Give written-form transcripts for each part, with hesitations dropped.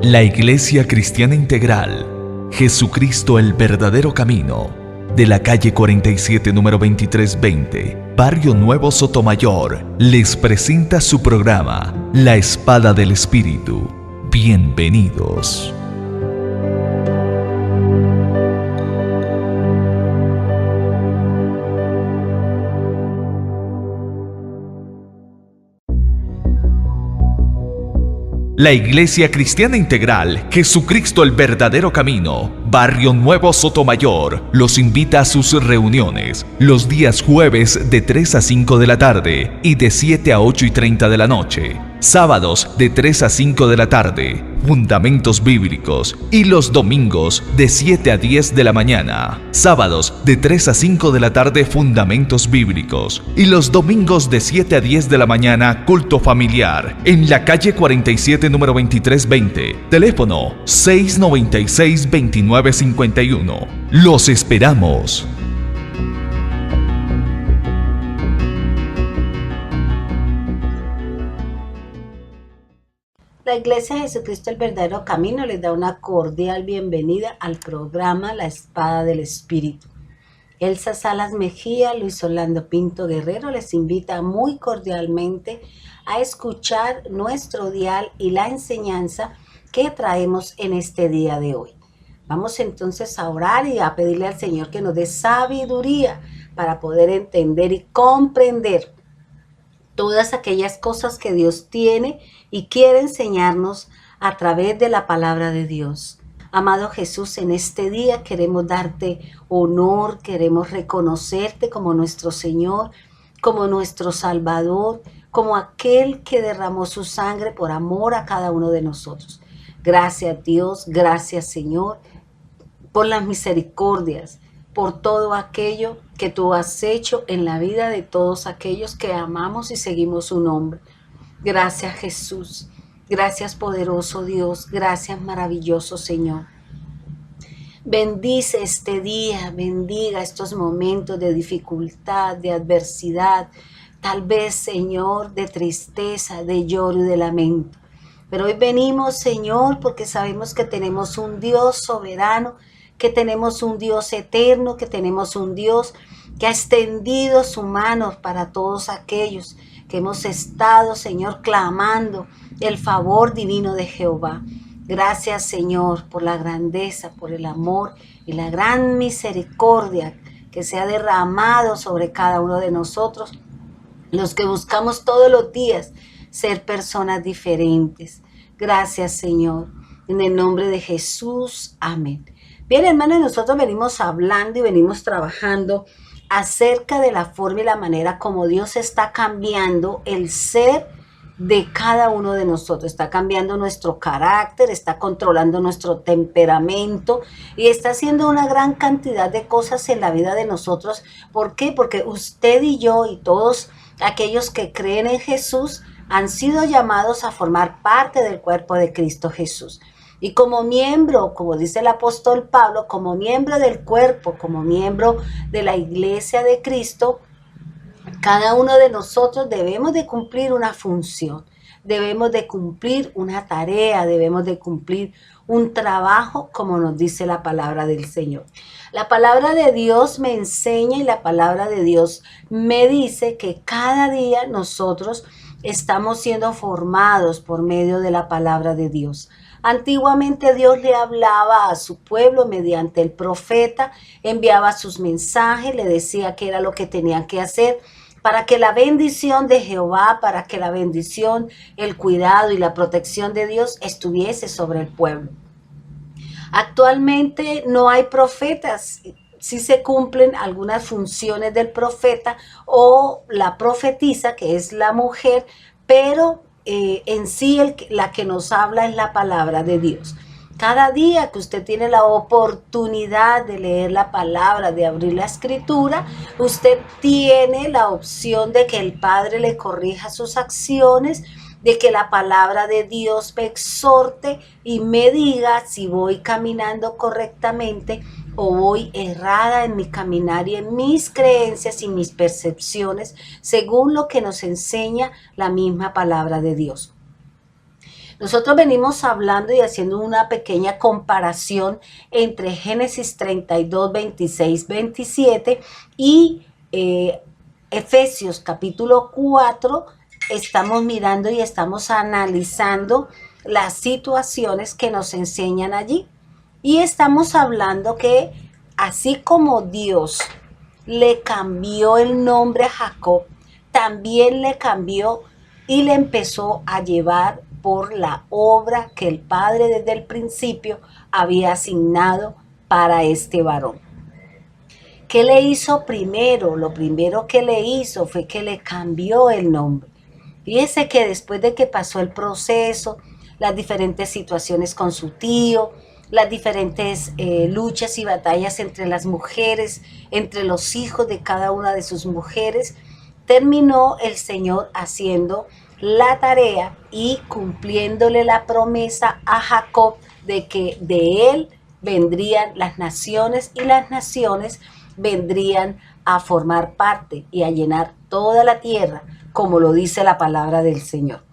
La Iglesia Cristiana Integral, Jesucristo el verdadero camino, de la calle 47 número 2320, Barrio Nuevo Sotomayor, les presenta su programa, La Espada del Espíritu. Bienvenidos. La Iglesia Cristiana Integral, Jesucristo el verdadero camino, Barrio Nuevo Sotomayor, los invita a sus reuniones los días jueves de 3 a 5 de la tarde y de 7 a 8 y 30 de la noche. Sábados de 3 a 5 de la tarde, fundamentos bíblicos, y los domingos de 7 a 10 de la mañana. Sábados de 3 a 5 de la tarde, fundamentos bíblicos, y los domingos de 7 a 10 de la mañana, culto familiar, en la calle 47 número 2320, teléfono 696-2951. Los esperamos. La Iglesia de Jesucristo el verdadero camino les da una cordial bienvenida al programa La Espada del Espíritu. Elsa Salas Mejía, Luis Orlando Pinto Guerrero les invita muy cordialmente a escuchar nuestro dial y la enseñanza que traemos en este día de hoy. Vamos entonces a orar y a pedirle al Señor que nos dé sabiduría para poder entender y comprender todas aquellas cosas que Dios tiene y quiere enseñarnos a través de la palabra de Dios. Amado Jesús, en este día queremos darte honor, queremos reconocerte como nuestro Señor, como nuestro Salvador, como aquel que derramó su sangre por amor a cada uno de nosotros. Gracias Dios, gracias Señor, por las misericordias, por todo aquello que tú has hecho en la vida de todos aquellos que amamos y seguimos su nombre. Gracias Jesús, gracias poderoso Dios, gracias maravilloso Señor. Bendice este día, bendiga estos momentos de dificultad, de adversidad, tal vez Señor de tristeza, de lloro y de lamento. Pero hoy venimos Señor porque sabemos que tenemos un Dios soberano, que tenemos un Dios eterno, que tenemos un Dios que ha extendido su mano para todos aquellos que hemos estado, Señor, clamando el favor divino de Jehová. Gracias, Señor, por la grandeza, por el amor y la gran misericordia que se ha derramado sobre cada uno de nosotros, los que buscamos todos los días ser personas diferentes. Gracias, Señor. En el nombre de Jesús, amén. Bien, hermanos, nosotros venimos hablando y venimos trabajando acerca de la forma y la manera como Dios está cambiando el ser de cada uno de nosotros. Está cambiando nuestro carácter, está controlando nuestro temperamento y está haciendo una gran cantidad de cosas en la vida de nosotros. ¿Por qué? Porque usted y yo y todos aquellos que creen en Jesús han sido llamados a formar parte del cuerpo de Cristo Jesús. Y como miembro, como dice el apóstol Pablo, como miembro del cuerpo, como miembro de la iglesia de Cristo, cada uno de nosotros debemos de cumplir una función, debemos de cumplir una tarea, debemos de cumplir un trabajo, como nos dice la palabra del Señor. La palabra de Dios me enseña y la palabra de Dios me dice que cada día nosotros estamos siendo formados por medio de la palabra de Dios. Antiguamente Dios le hablaba a su pueblo mediante el profeta, enviaba sus mensajes, le decía qué era lo que tenían que hacer para que la bendición de Jehová, para que la bendición, el cuidado y la protección de Dios estuviese sobre el pueblo. Actualmente no hay profetas, sí se cumplen algunas funciones del profeta o la profetisa, que es la mujer, pero en sí la que nos habla es la palabra de Dios. Cada día que usted tiene la oportunidad de leer la palabra, de abrir la escritura, usted tiene la opción de que el Padre le corrija sus acciones, de que la palabra de Dios me exhorte y me diga si voy caminando correctamente o voy errada en mi caminar y en mis creencias y mis percepciones, según lo que nos enseña la misma palabra de Dios. Nosotros venimos hablando y haciendo una pequeña comparación entre Génesis 32, 26, 27 y Efesios capítulo 4. Estamos mirando y estamos analizando las situaciones que nos enseñan allí. Y estamos hablando que así como Dios le cambió el nombre a Jacob, también le cambió y le empezó a llevar por la obra que el Padre desde el principio había asignado para este varón. ¿Qué le hizo primero? Lo primero que le hizo fue que le cambió el nombre. Fíjese que después de que pasó el proceso, las diferentes situaciones con su tío, las diferentes luchas y batallas entre las mujeres, entre los hijos de cada una de sus mujeres, terminó el Señor haciendo la tarea y cumpliéndole la promesa a Jacob de que de él vendrían las naciones y las naciones vendrían a formar parte y a llenar toda la tierra, como lo dice la palabra del Señor.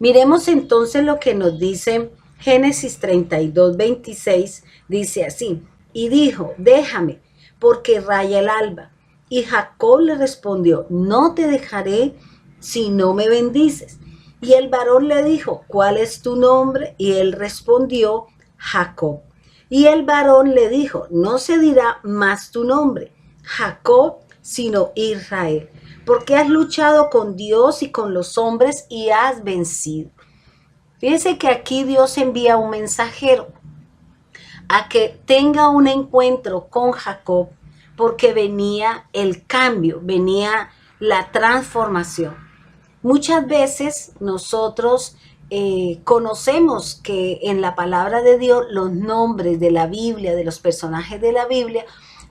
Miremos entonces lo que nos dice Génesis 32, 26, dice así: y dijo, déjame, porque raya el alba. Y Jacob le respondió, no te dejaré si no me bendices. Y el varón le dijo, ¿cuál es tu nombre? Y él respondió, Jacob. Y el varón le dijo, no se dirá más tu nombre, Jacob, sino Israel, porque has luchado con Dios y con los hombres y has vencido. Fíjense que aquí Dios envía un mensajero a que tenga un encuentro con Jacob, porque venía el cambio, venía la transformación. Muchas veces nosotros conocemos que en la palabra de Dios los nombres de la Biblia, de los personajes de la Biblia,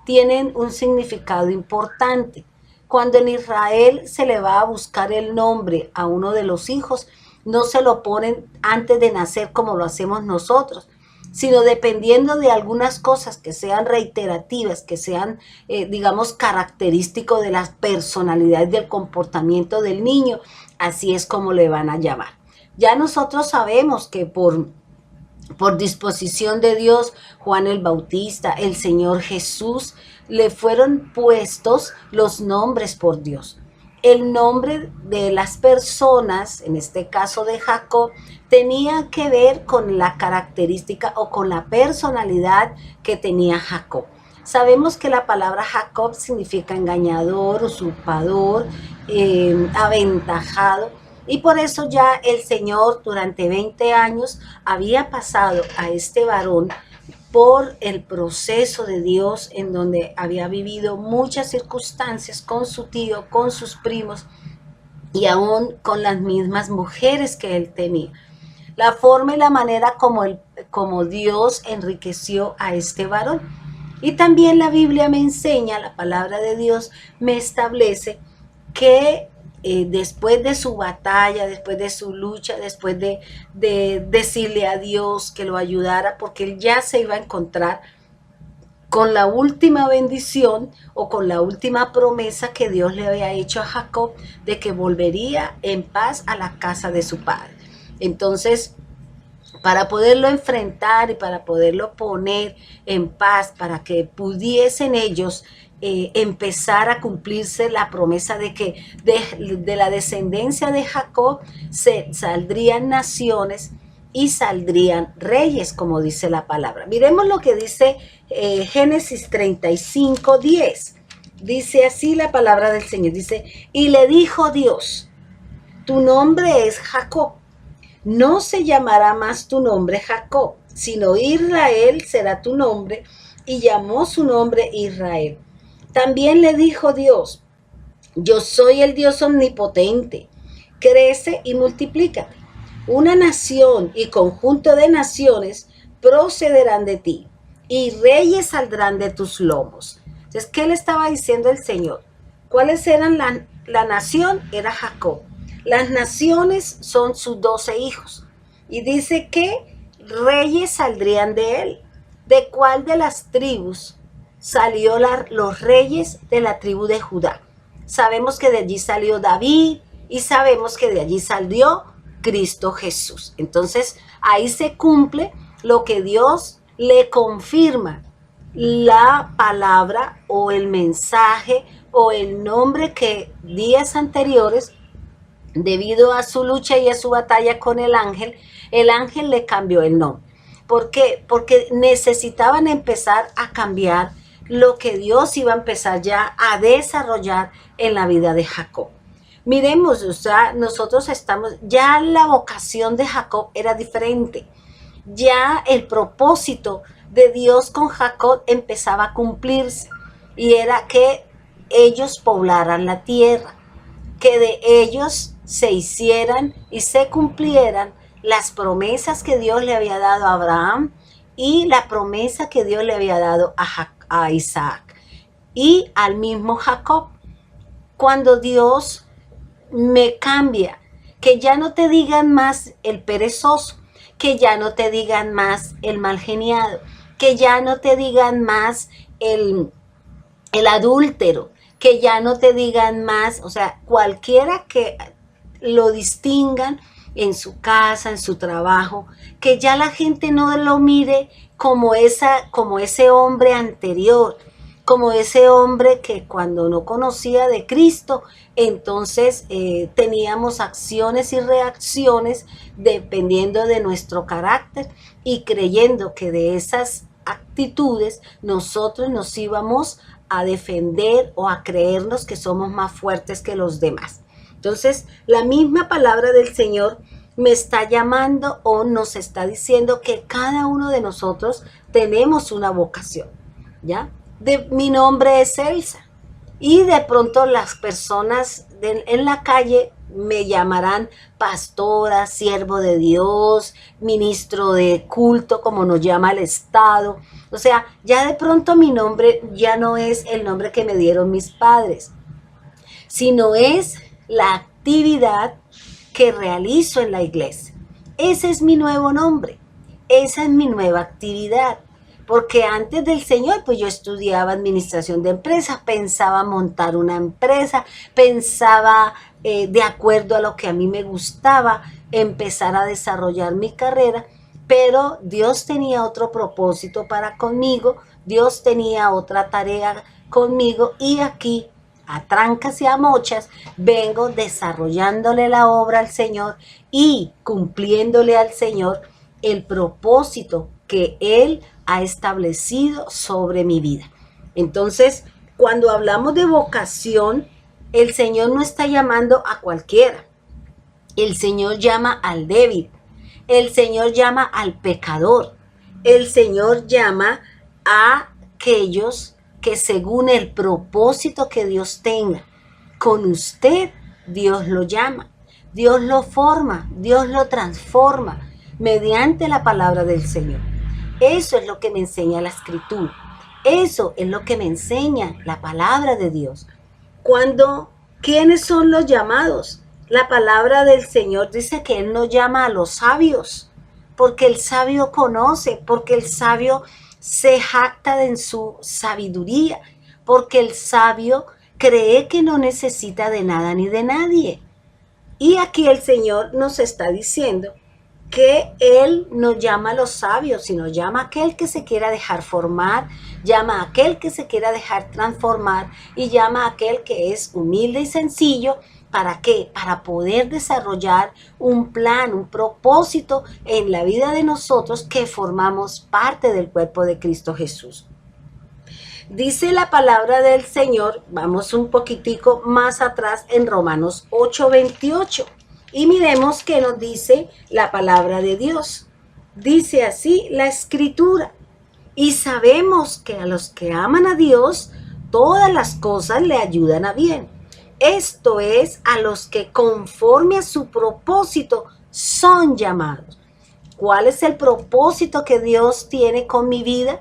tienen un significado importante. Cuando en Israel se le va a buscar el nombre a uno de los hijos, no se lo ponen antes de nacer como lo hacemos nosotros, sino dependiendo de algunas cosas que sean reiterativas, que sean, digamos, característicos de la personalidad y del comportamiento del niño, así es como le van a llamar. Ya nosotros sabemos que por disposición de Dios, Juan el Bautista, el Señor Jesús, le fueron puestos los nombres por Dios. El nombre de las personas, en este caso de Jacob, tenía que ver con la característica o con la personalidad que tenía Jacob. Sabemos que la palabra Jacob significa engañador, usurpador, aventajado. Y por eso ya el Señor durante 20 años había pasado a este varón por el proceso de Dios, en donde había vivido muchas circunstancias con su tío, con sus primos y aún con las mismas mujeres que él tenía. La forma y la manera como Dios enriqueció a este varón. Y también la Biblia me enseña, la palabra de Dios me establece que después de su batalla, después de su lucha, después de decirle a Dios que lo ayudara, porque él ya se iba a encontrar con la última bendición o con la última promesa que Dios le había hecho a Jacob de que volvería en paz a la casa de su padre. Entonces, para poderlo enfrentar y para poderlo poner en paz, para que pudiesen ellos empezar a cumplirse la promesa de que de la descendencia de Jacob saldrían naciones y saldrían reyes, como dice la palabra. Miremos lo que dice Génesis 35, 10. Dice así la palabra del Señor. Dice, y le dijo Dios, tu nombre es Jacob, no se llamará más tu nombre Jacob, sino Israel será tu nombre, y llamó su nombre Israel. También le dijo Dios, yo soy el Dios omnipotente, crece y multiplícate. Una nación y conjunto de naciones procederán de ti, y reyes saldrán de tus lomos. Entonces, ¿qué le estaba diciendo el Señor? ¿Cuáles eran la nación? Era Jacob. Las naciones son sus 12 hijos. Y dice que reyes saldrían de él. ¿De cuál de las tribus salió los reyes? De la tribu de Judá. Sabemos que de allí salió David y sabemos que de allí salió Cristo Jesús. Entonces, ahí se cumple lo que Dios le confirma, la palabra o el mensaje o el nombre que días anteriores, debido a su lucha y a su batalla con el ángel le cambió el nombre. ¿Por qué? Porque necesitaban empezar a cambiar lo que Dios iba a empezar ya a desarrollar en la vida de Jacob. Miremos, o sea, nosotros estamos, ya la vocación de Jacob era diferente. Ya el propósito de Dios con Jacob empezaba a cumplirse y era que ellos poblaran la tierra, que de ellos se hicieran y se cumplieran las promesas que Dios le había dado a Abraham y la promesa que Dios le había dado a Isaac y al mismo Jacob. Cuando Dios me cambia, que ya no te digan más el perezoso, que ya no te digan más el mal geniado, que ya no te digan más el adúltero, que ya no te digan más, o sea, cualquiera que lo distingan en su casa, en su trabajo, que ya la gente no lo mire como ese hombre anterior, como ese hombre que cuando no conocía de Cristo, entonces teníamos acciones y reacciones dependiendo de nuestro carácter y creyendo que de esas actitudes nosotros nos íbamos a defender o a creernos que somos más fuertes que los demás. Entonces, la misma palabra del Señor me está llamando o nos está diciendo que cada uno de nosotros tenemos una vocación, ¿ya? Mi nombre es Elsa y de pronto las personas en la calle me llamarán pastora, siervo de Dios, ministro de culto, como nos llama el Estado. O sea, ya de pronto mi nombre ya no es el nombre que me dieron mis padres, sino es la actividad que realizo en la iglesia. Ese es mi nuevo nombre, esa es mi nueva actividad. Porque antes del Señor, pues yo estudiaba administración de empresas, pensaba montar una empresa, pensaba de acuerdo a lo que a mí me gustaba, empezar a desarrollar mi carrera, pero Dios tenía otro propósito para conmigo, Dios tenía otra tarea conmigo y aquí, a trancas y a mochas, vengo desarrollándole la obra al Señor y cumpliéndole al Señor el propósito que Él ha establecido sobre mi vida. Entonces, cuando hablamos de vocación, el Señor no está llamando a cualquiera. El Señor llama al débil. El Señor llama al pecador. El Señor llama a aquellos que según el propósito que Dios tenga con usted, Dios lo llama. Dios lo forma, Dios lo transforma mediante la palabra del Señor. Eso es lo que me enseña la Escritura. Eso es lo que me enseña la palabra de Dios. ¿Quiénes son los llamados? La palabra del Señor dice que Él no llama a los sabios, porque el sabio conoce, porque el sabio se jacta en su sabiduría, porque el sabio cree que no necesita de nada ni de nadie. Y aquí el Señor nos está diciendo que Él no llama a los sabios, sino llama a aquel que se quiera dejar formar, llama a aquel que se quiera dejar transformar y llama a aquel que es humilde y sencillo. ¿Para qué? Para poder desarrollar un plan, un propósito en la vida de nosotros que formamos parte del cuerpo de Cristo Jesús. Dice la palabra del Señor, vamos un poquitico más atrás en Romanos 8:28. Y miremos qué nos dice la palabra de Dios. Dice así la Escritura. Y sabemos que a los que aman a Dios, todas las cosas le ayudan a bien. Esto es, a los que conforme a su propósito son llamados. ¿Cuál es el propósito que Dios tiene con mi vida?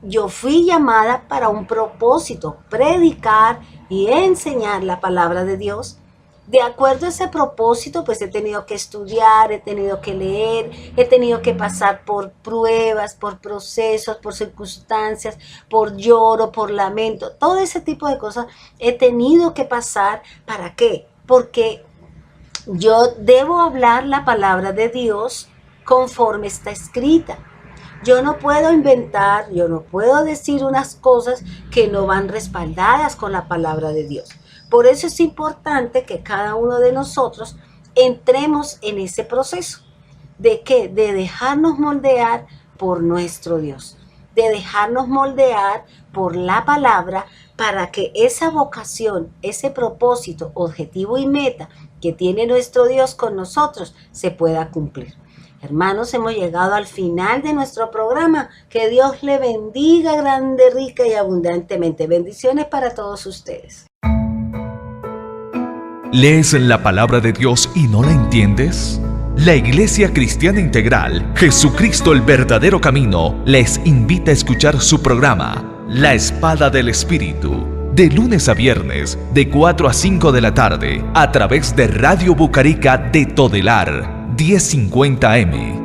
Yo fui llamada para un propósito, predicar y enseñar la palabra de Dios. De acuerdo a ese propósito, pues he tenido que estudiar, he tenido que leer, he tenido que pasar por pruebas, por procesos, por circunstancias, por lloro, por lamento, todo ese tipo de cosas he tenido que pasar. ¿Para qué? Porque Yo debo hablar la palabra de Dios conforme está escrita. Yo no puedo inventar, yo no puedo decir unas cosas que no van respaldadas con la palabra de Dios. Por eso es importante que cada uno de nosotros entremos en ese proceso. ¿De qué? De dejarnos moldear por nuestro Dios, de dejarnos moldear por la palabra para que esa vocación, ese propósito, objetivo y meta que tiene nuestro Dios con nosotros se pueda cumplir. Hermanos, hemos llegado al final de nuestro programa. Que Dios le bendiga grande, rica y abundantemente. Bendiciones para todos ustedes. ¿Lees la palabra de Dios y no la entiendes? La Iglesia Cristiana Integral, Jesucristo el verdadero camino, les invita a escuchar su programa, La Espada del Espíritu, de lunes a viernes, de 4 a 5 de la tarde, a través de Radio Bucarica de Todelar, 1050 AM.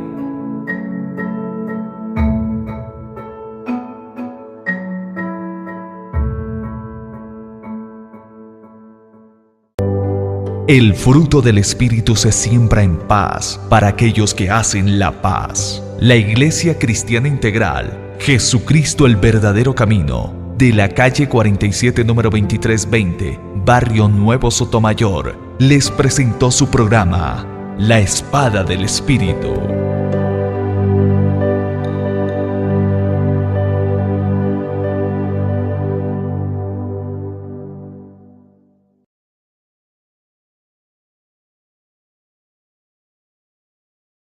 El fruto del Espíritu se siembra en paz para aquellos que hacen la paz. La Iglesia Cristiana Integral, Jesucristo el verdadero camino, de la calle 47 número 2320, Barrio Nuevo Sotomayor, les presentó su programa, La Espada del Espíritu.